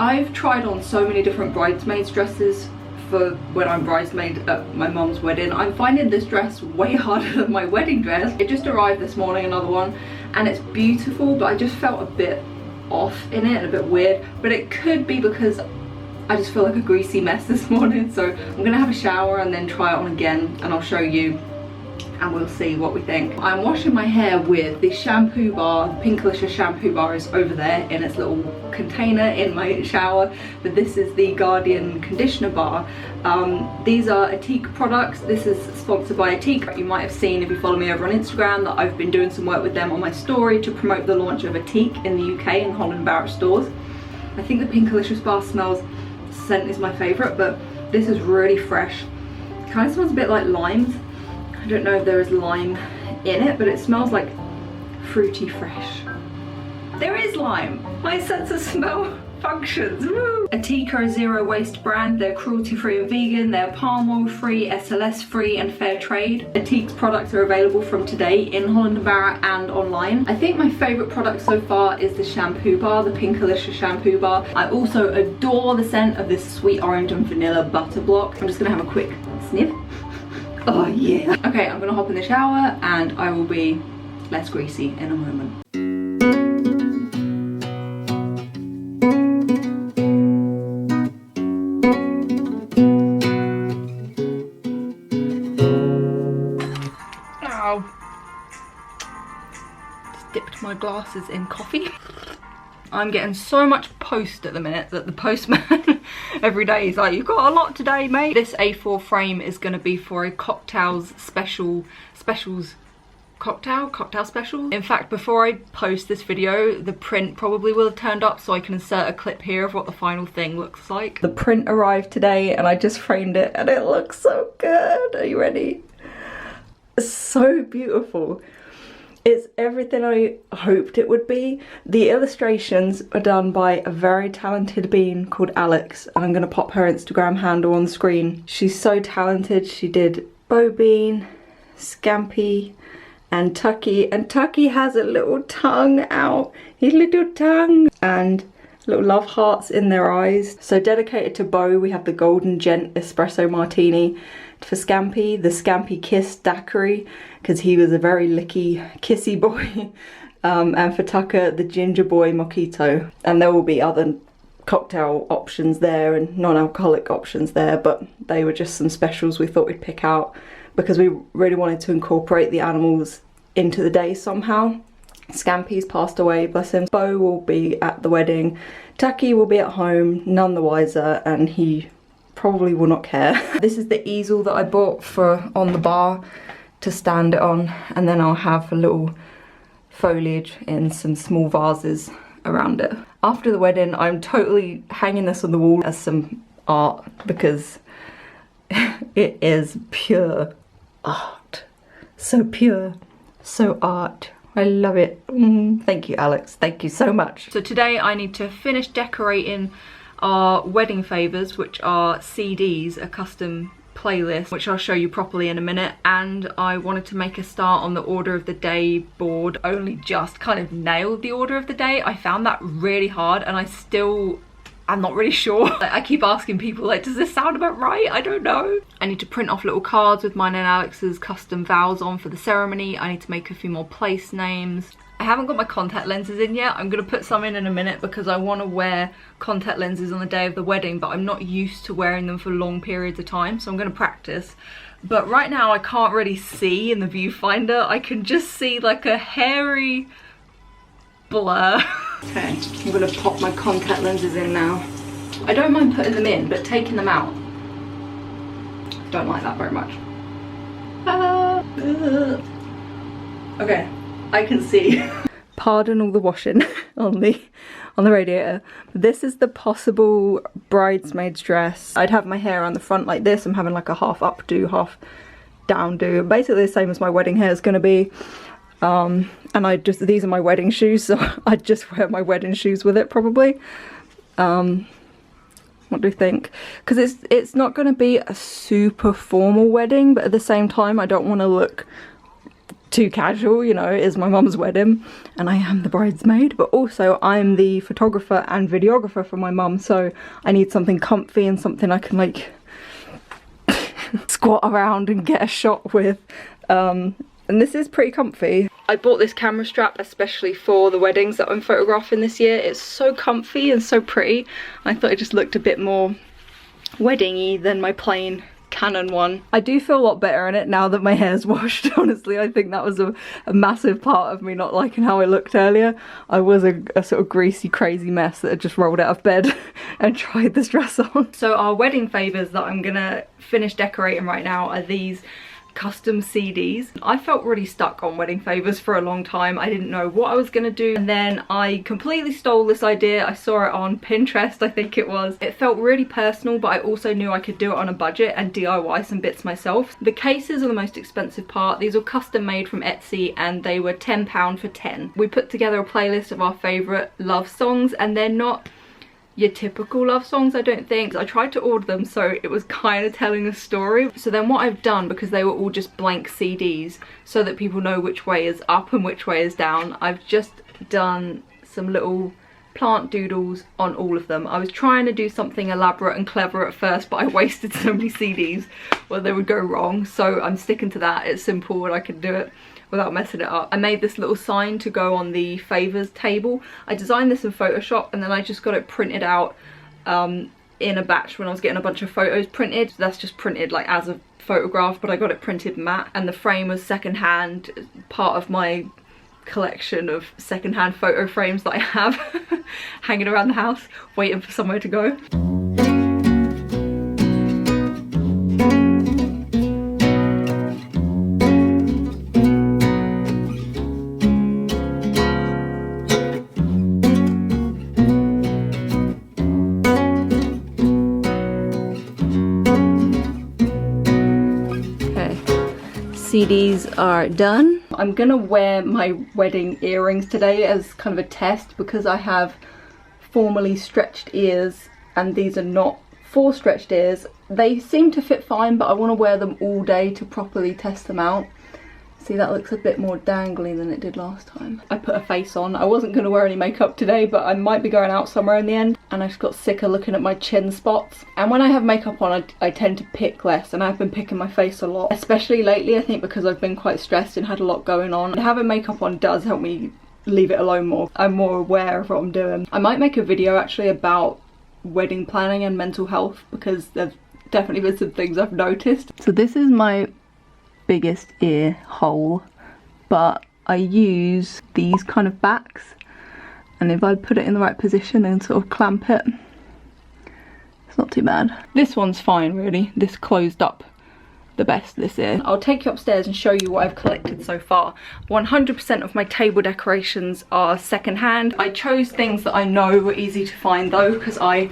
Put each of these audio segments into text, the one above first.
I've tried on so many different bridesmaids dresses for when I'm bridesmaid at my mum's wedding. I'm finding this dress way harder than my wedding dress. It just arrived this morning, another one, and it's beautiful, but I just felt a bit off in it and a bit weird. But it could be because I just feel like a greasy mess this morning, so I'm gonna have a shower and then try it on again, and I'll show you and we'll see what we think. I'm washing my hair with the shampoo bar. The Pinkalicious shampoo bar is over there in its little container in my shower, but this is the Guardian conditioner bar. These are Atique products. This is sponsored by Atique. You might have seen, if you follow me over on Instagram, that I've been doing some work with them on my story to promote the launch of Atique in the UK in Holland & Barrett stores. I think the Pinkalicious bar smells, scent is my favourite, but this is really fresh. It kind of smells a bit like limes. I don't know if there is lime in it, but it smells like fruity fresh. There is lime. My sense of smell functions. Woo! Atique are a zero waste brand. They're cruelty free and vegan. They're palm oil free, SLS free and fair trade. Atique's products are available from today in Holland & Barrett and online. I think my favourite product so far is the shampoo bar, the Pinkalicious shampoo bar. I also adore the scent of this sweet orange and vanilla butter block. I'm just gonna have a quick sniff. Oh yeah. Okay, I'm gonna hop in the shower and I will be less greasy in a moment. Ow. Just dipped my glasses in coffee. I'm getting so much post at the minute that the postman every day is like, you've got a lot today, mate. This A4 frame is going to be for a cocktail special. In fact, before I post this video, the print probably will have turned up, so I can insert a clip here of what the final thing looks like. The print arrived today and I just framed it and it looks so good. Are you ready? It's so beautiful. It's everything I hoped it would be. The illustrations are done by a very talented bean called Alex. I'm gonna pop her Instagram handle on the screen. She's so talented. She did Bo Bean, Scampy, and Tucky. And Tucky has a little tongue out. His little tongue. And little love hearts in their eyes. So dedicated to Bo, we have the Golden Gent Espresso Martini. For Scampy, the Scampy Kiss Daiquiri, because he was a very licky, kissy boy. And for Tucker, the Ginger Boy Mojito. And there will be other cocktail options there and non-alcoholic options there, but they were just some specials we thought we'd pick out because we really wanted to incorporate the animals into the day somehow. Scampy's passed away, bless him. Bo will be at the wedding. Tucky will be at home, none the wiser, and he probably will not care. This is the easel that I bought for on the bar to stand it on, and then I'll have a little foliage in some small vases around it. After the wedding, I'm totally hanging this on the wall as some art because it is pure art. So pure, so art. I love it. Thank you, Alex. Thank you so much. So today I need to finish decorating our wedding favours, which are CDs, a custom playlist, which I'll show you properly in a minute. And I wanted to make a start on the order of the day board. Only just kind of nailed the order of the day. I found that really hard and I'm not really sure. I keep asking people, like, does this sound about right? I don't know. I need to print off little cards with mine and Alex's custom vows on for the ceremony. I need to make a few more place names. I haven't got my contact lenses in yet. I'm gonna put some in a minute because I want to wear contact lenses on the day of the wedding, but I'm not used to wearing them for long periods of time, so I'm gonna practice. But right now I can't really see in the viewfinder. I can just see like a hairy blur. Okay, I'm gonna pop my contact lenses in now. I don't mind putting them in, but taking them out, don't like that very much. Okay, I can see. Pardon all the washing on the radiator. This is the possible bridesmaid's dress. I'd have my hair on the front like this. I'm having like a half updo, half downdo. Basically the same as my wedding hair is gonna be. And these are my wedding shoes, so I'd just wear my wedding shoes with it probably. What do you think? Because it's not going to be a super formal wedding, but at the same time I don't want to look too casual, you know, it is my mum's wedding and I am the bridesmaid, but also I'm the photographer and videographer for my mum, so I need something comfy and something I can like squat around and get a shot with. And this is pretty comfy. I bought this camera strap especially for the weddings that I'm photographing this year. It's so comfy and so pretty. I thought it just looked a bit more wedding-y than my plain Canon one. I do feel a lot better in it now that my hair's washed, honestly. I think that was a massive part of me not liking how I looked earlier. I was a sort of greasy, crazy mess that had just rolled out of bed and tried this dress on. So our wedding favours that I'm gonna finish decorating right now are these custom CDs. I felt really stuck on wedding favours for a long time. I didn't know what I was gonna do, and then I completely stole this idea. I saw it on Pinterest, I think it was. It felt really personal, but I also knew I could do it on a budget and DIY some bits myself. The cases are the most expensive part. These were custom made from Etsy and they were £10 for 10. We put together a playlist of our favourite love songs, and they're not your typical love songs, I don't think. I tried to order them so it was kind of telling a story. So then what I've done, because they were all just blank CDs so that people know which way is up and which way is down, I've just done some little plant doodles on all of them. I was trying to do something elaborate and clever at first, but I wasted so many CDs where they would go wrong, so I'm sticking to that. It's simple and I can do it without messing it up. I made this little sign to go on the favours table. I designed this in Photoshop and then I just got it printed out in a batch when I was getting a bunch of photos printed. That's just printed like as a photograph, but I got it printed matte, and the frame was secondhand, part of my collection of secondhand photo frames that I have hanging around the house waiting for somewhere to go. CDs are done. I'm gonna wear my wedding earrings today as kind of a test, because I have formally stretched ears and these are not for stretched ears. They seem to fit fine, but I want to wear them all day to properly test them out. See, that looks a bit more dangly than it did last time. I put a face on. I wasn't going to wear any makeup today, but I might be going out somewhere in the end. And I just got sick of looking at my chin spots. And when I have makeup on, I tend to pick less, and I've been picking my face a lot. Especially lately, I think because I've been quite stressed and had a lot going on. And having makeup on does help me leave it alone more. I'm more aware of what I'm doing. I might make a video actually about wedding planning and mental health, because there's definitely been some things I've noticed. So this is my biggest ear hole, but I use these kind of backs, and if I put it in the right position and sort of clamp it, it's not too bad. This one's fine really, this closed up the best, this ear. I'll take you upstairs and show you what I've collected so far. 100% of my table decorations are secondhand. I chose things that I know were easy to find though, because I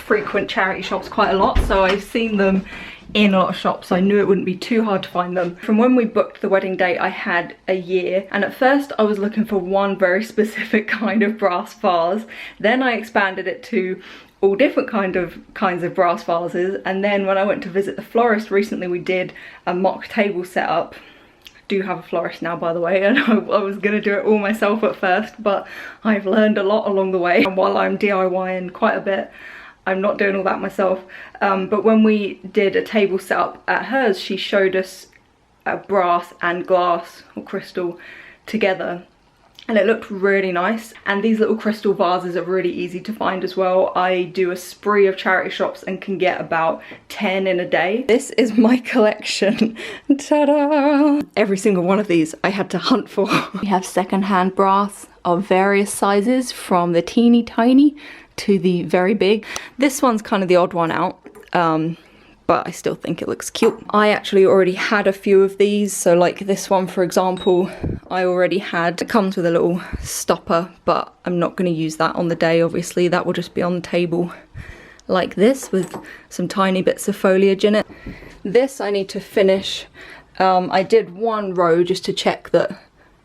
frequent charity shops quite a lot, so I've seen them in a lot of shops. I knew it wouldn't be too hard to find them. From when we booked the wedding date, I had a year, and at first I was looking for one very specific kind of brass vase. Then I expanded it to all different kinds of brass vases, and then when I went to visit the florist recently, we did a mock table setup. I do have a florist now, by the way, and I was gonna do it all myself at first, but I've learned a lot along the way, and while I'm DIYing quite a bit, I'm not doing all that myself. But when we did a table setup at hers, she showed us brass and glass or crystal together, and it looked really nice. And these little crystal vases are really easy to find as well. I do a spree of charity shops and can get about 10 in a day. This is my collection. Ta-da! Every single one of these I had to hunt for. We have secondhand brass of various sizes, from the teeny tiny to the very big. This one's kind of the odd one out, but I still think it looks cute. I actually already had a few of these, so like this one for example, I already had. It comes with a little stopper, but I'm not going to use that on the day, obviously. That will just be on the table like this with some tiny bits of foliage in it. This I need to finish. I did one row just to check that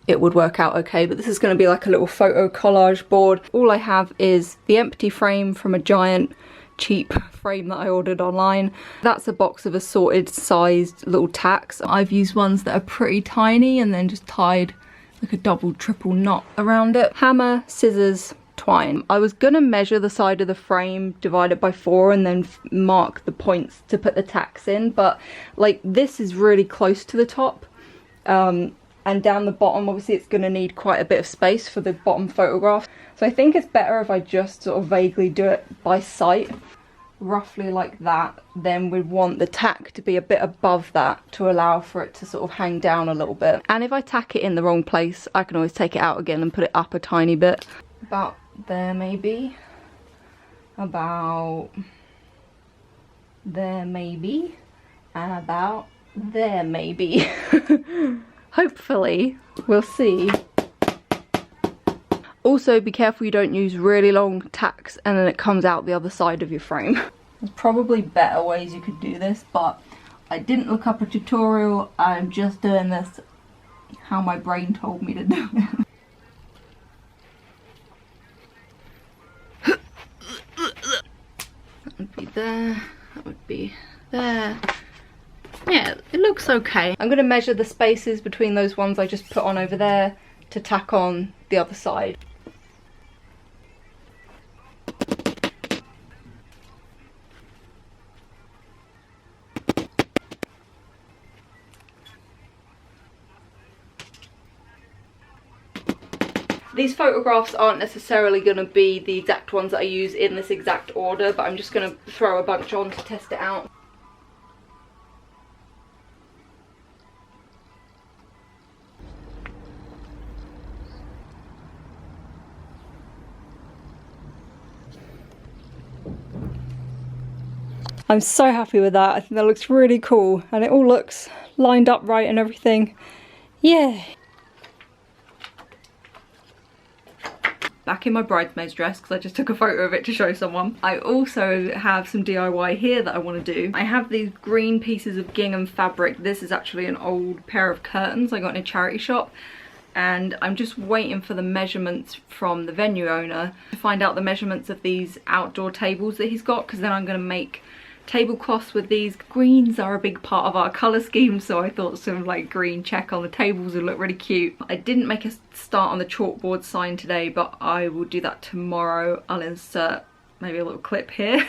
it would work out okay, but this is going to be like a little photo collage board. All I have is the empty frame from a giant cheap frame that I ordered online. That's a box of assorted sized little tacks. I've used ones that are pretty tiny and then just tied like a double, triple knot around it. Hammer, scissors, twine. I was gonna measure the side of the frame, divide it by 4 and then mark the points to put the tacks in, but like this is really close to the top. And down the bottom, obviously it's going to need quite a bit of space for the bottom photograph. So I think it's better if I just sort of vaguely do it by sight, roughly like that. Then we'd want the tack to be a bit above that to allow for it to sort of hang down a little bit. And if I tack it in the wrong place, I can always take it out again and put it up a tiny bit. About there maybe. About there maybe. And about there maybe. Hopefully, we'll see. Also, be careful you don't use really long tacks and then it comes out the other side of your frame. There's probably better ways you could do this, but I didn't look up a tutorial. I'm just doing this how my brain told me to do it. That would be there, that would be there. Yeah, it looks okay. I'm going to measure the spaces between those ones I just put on over there to tack on the other side. These photographs aren't necessarily going to be the exact ones that I use in this exact order, but I'm just going to throw a bunch on to test it out. I'm so happy with that. I think that looks really cool and it all looks lined up right and everything. Yeah. Back in my bridesmaid's dress because I just took a photo of it to show someone. I also have some DIY here that I want to do. I have these green pieces of gingham fabric. This is actually an old pair of curtains I got in a charity shop. And I'm just waiting for the measurements from the venue owner to find out the measurements of these outdoor tables that he's got, because then I'm going to make tablecloths with these. Greens are a big part of our colour scheme, so I thought some like green check on the tables would look really cute. I didn't make a start on the chalkboard sign today, but I will do that tomorrow. I'll insert maybe a little clip here.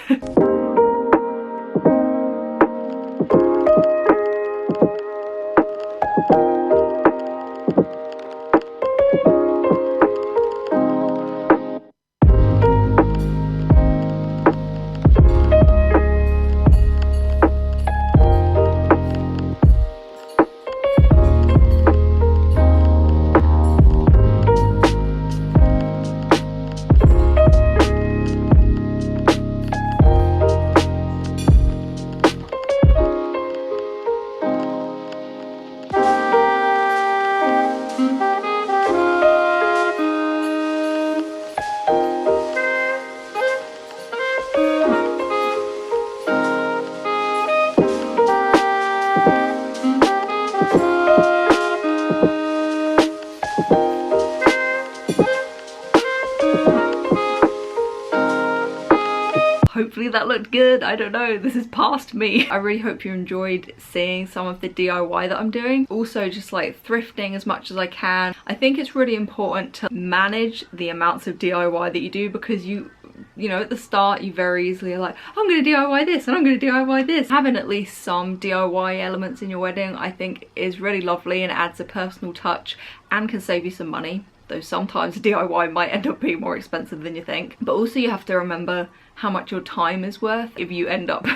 Hopefully that looked good. I don't know, this is past me. I really hope you enjoyed seeing some of the DIY that I'm doing. Also just like thrifting as much as I can. I think it's really important to manage the amounts of DIY that you do, because you know, at the start you very easily are like, I'm going to DIY this and I'm going to DIY this. Having at least some DIY elements in your wedding I think is really lovely and adds a personal touch and can save you some money. Though sometimes DIY might end up being more expensive than you think. But also you have to remember how much your time is worth if you end up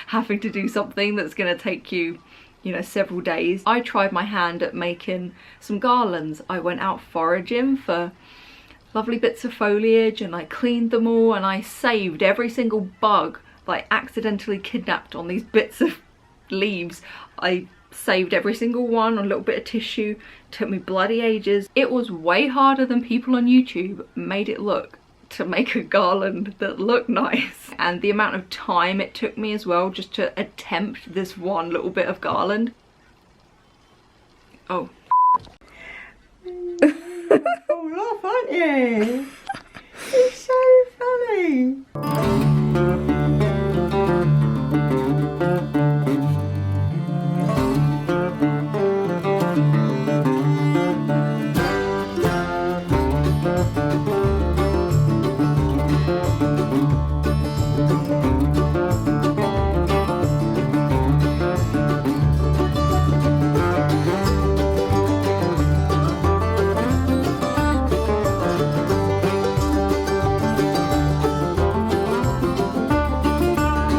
having to do something that's going to take you, you know, several days. I tried my hand at making some garlands. I went out foraging for lovely bits of foliage and I cleaned them all, and I saved every single bug that I accidentally kidnapped on these bits of leaves. I saved every single one on a little bit of tissue. Took me bloody ages. It was way harder than people on YouTube made it look to make a garland that looked nice, and the amount of time it took me as well just to attempt this one little bit of garland. Oh. Oh, laugh, aren't you?